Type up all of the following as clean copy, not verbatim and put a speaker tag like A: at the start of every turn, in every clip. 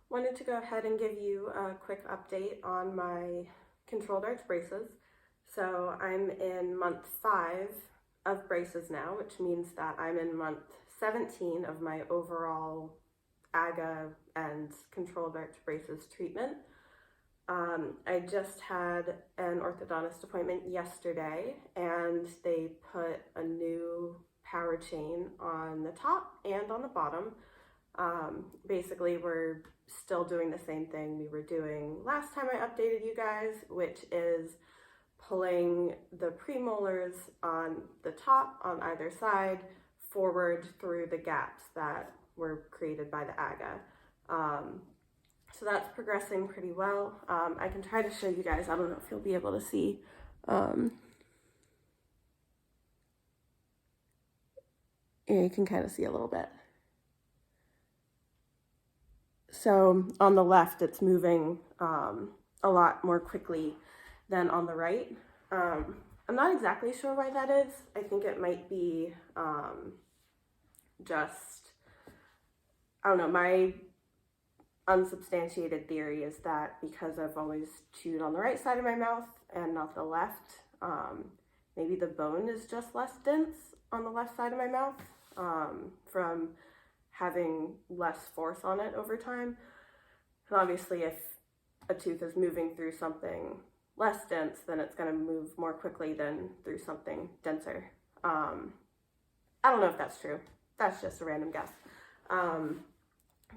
A: Wanted to go ahead and give you a quick update on my controlled arch braces. So I'm in month 5 of braces now, which means that I'm in month 17 of my overall AGGA and controlled arch braces treatment. I just had an orthodontist appointment yesterday, and they put a new power chain on the top and on the bottom. Basically, we're still doing the same thing we were doing last time I updated you guys, which is pulling the premolars on the top on either side forward through the gaps that were created by the AGGA. So that's progressing pretty well. I can try to show you guys. I don't know if you'll be able to see. You can kind of see a little bit. So on the left, it's moving a lot more quickly than on the right. I'm not exactly sure why that is. I think it might be just, I don't know, my unsubstantiated theory is that because I've always chewed on the right side of my mouth and not the left, maybe the bone is just less dense on the left side of my mouth from having less force on it over time. And obviously if a tooth is moving through something less dense, then it's going to move more quickly than through something denser. I don't know if that's true. That's just a random guess.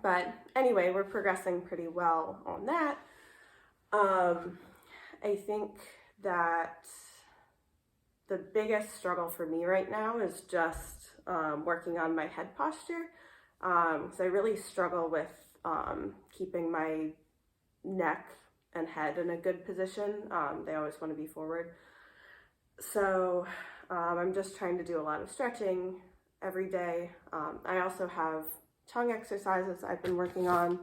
A: But anyway, we're progressing pretty well on that. I think that the biggest struggle for me right now is just working on my head posture. So I really struggle with keeping my neck and head in a good position. They always want to be forward. So I'm just trying to do a lot of stretching every day. I also have tongue exercises I've been working on.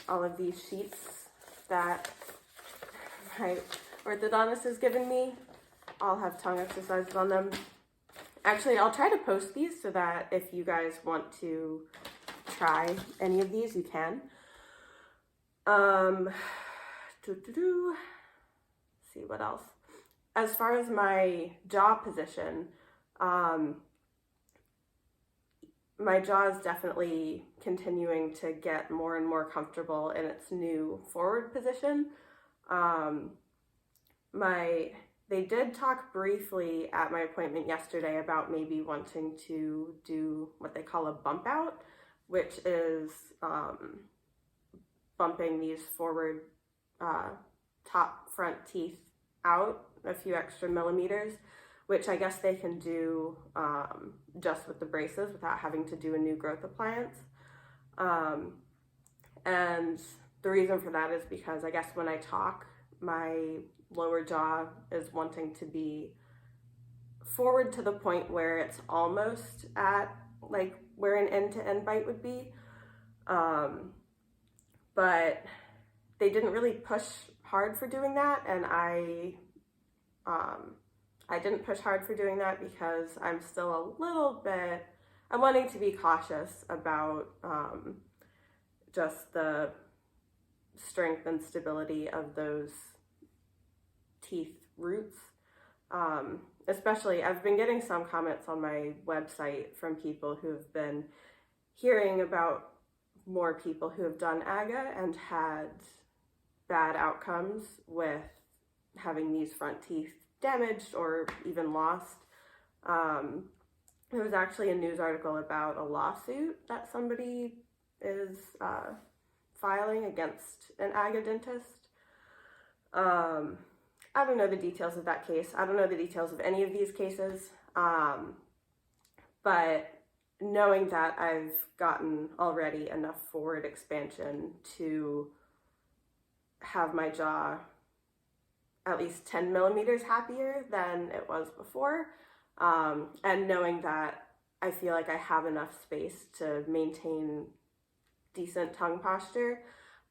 A: All of these sheets that my orthodontist has given me all have tongue exercises on them. Actually, I'll try to post these so that if you guys want to try any of these, you can. See what else. As far as my jaw position, my jaw is definitely continuing to get more and more comfortable in its new forward position. They did talk briefly at my appointment yesterday about maybe wanting to do what they call a bump out, which is bumping these forward top front teeth out a few extra millimeters, which I guess they can do just with the braces without having to do a new growth appliance. And the reason for that is because I guess when I talk, my lower jaw is wanting to be forward to the point where it's almost at like where an end-to-end bite would be. But they didn't really push hard for doing that, and I didn't push hard for doing that because I'm still I'm wanting to be cautious about just the strength and stability of those teeth roots. Especially, I've been getting some comments on my website from people who have been hearing about more people who have done AGGA and had bad outcomes with having these front teeth damaged or even lost. There was actually a news article about a lawsuit that somebody is filing against an AGGA dentist. I don't know the details of that case. I don't know the details of any of these cases. But knowing that I've gotten already enough forward expansion to have my jaw at least 10 millimeters happier than it was before, and knowing that I feel like I have enough space to maintain decent tongue posture,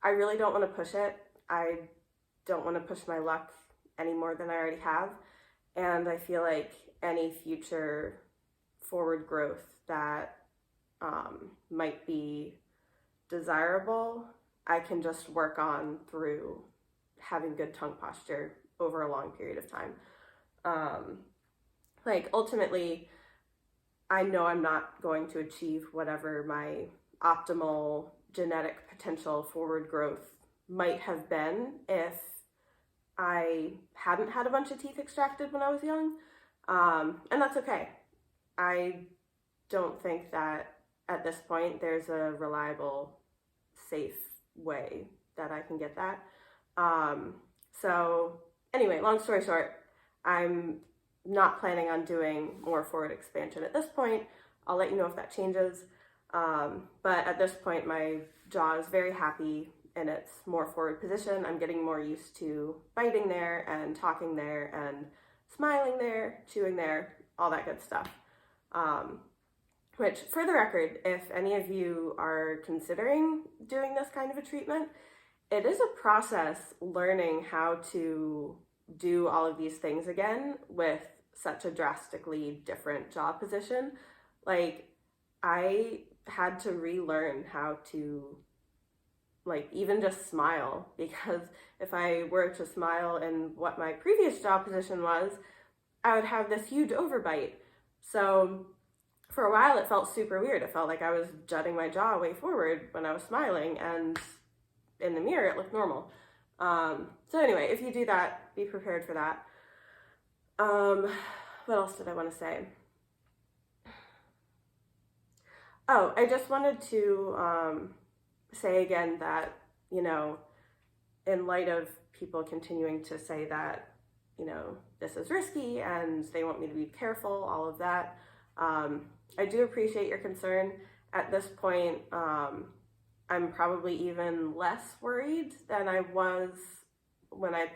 A: I really don't want to push it. I don't want to push my luck any more than I already have. And I feel like any future forward growth that might be desirable I can just work on through having good tongue posture over a long period of time. Like ultimately, I know I'm not going to achieve whatever my optimal genetic potential forward growth might have been if I hadn't had a bunch of teeth extracted when I was young. And that's okay. I don't think that at this point there's a reliable, safe way that I can get that. So anyway, long story short, I'm not planning on doing more forward expansion at this point. I'll let you know if that changes. But at this point, my jaw is very happy in its more forward position. I'm getting more used to biting there and talking there and smiling there, chewing there, all that good stuff. Which, for the record, if any of you are considering doing this kind of a treatment, it is a process learning how to do all of these things again with such a drastically different jaw position. Like, I had to relearn how to, like, even just smile, because if I were to smile in what my previous jaw position was, I would have this huge overbite. So for a while it felt super weird. It felt like I was jutting my jaw way forward when I was smiling, and in the mirror it looked normal. So anyway, if you do that, be prepared for that. What else did I want to say? Oh, I just wanted to say again that, you know, in light of people continuing to say that, you know, this is risky and they want me to be careful, all of that, I do appreciate your concern. At this point, I'm probably even less worried than I was when I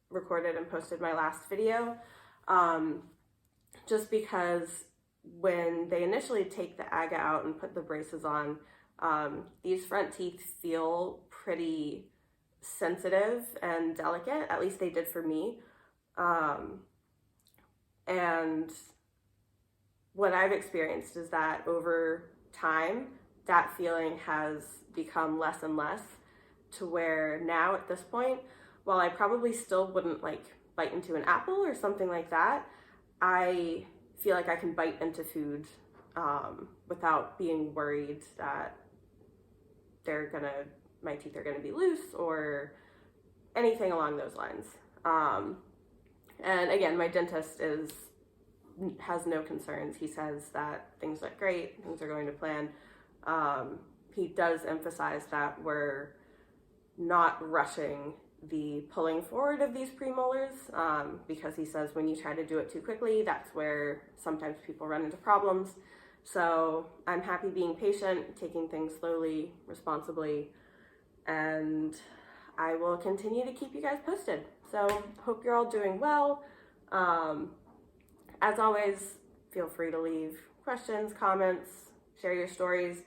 A: recorded and posted my last video, just because when they initially take the AGGA out and put the braces on, these front teeth feel pretty sensitive and delicate. At least they did for me. And what I've experienced is that over time, that feeling has become less and less, to where now at this point, while I probably still wouldn't like bite into an apple or something like that, I feel like I can bite into food without being worried that my teeth are gonna be loose or anything along those lines. And again, my dentist has no concerns. He says that things look great, things are going to plan. He does emphasize that we're not rushing the pulling forward of these premolars, because he says when you try to do it too quickly, that's where sometimes people run into problems. So I'm happy being patient, taking things slowly, responsibly, and I will continue to keep you guys posted. So hope you're all doing well. As always, feel free to leave questions, comments, share your stories.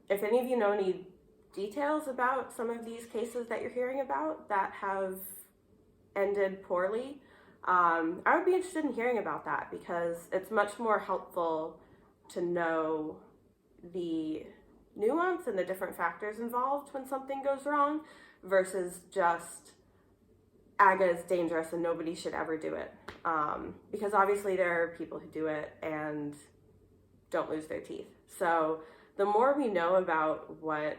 A: If any of you know any details about some of these cases that you're hearing about that have ended poorly, I would be interested in hearing about that, because it's much more helpful to know the nuance and the different factors involved when something goes wrong versus just AGGA is dangerous and nobody should ever do it. Because obviously there are people who do it and don't lose their teeth. So the more we know about what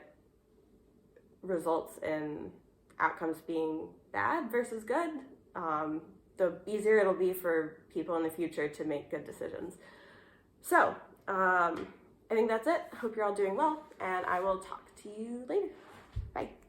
A: results in outcomes being bad versus good, the easier it'll be for people in the future to make good decisions. So I think that's it. Hope you're all doing well, and I will talk to you later. Bye.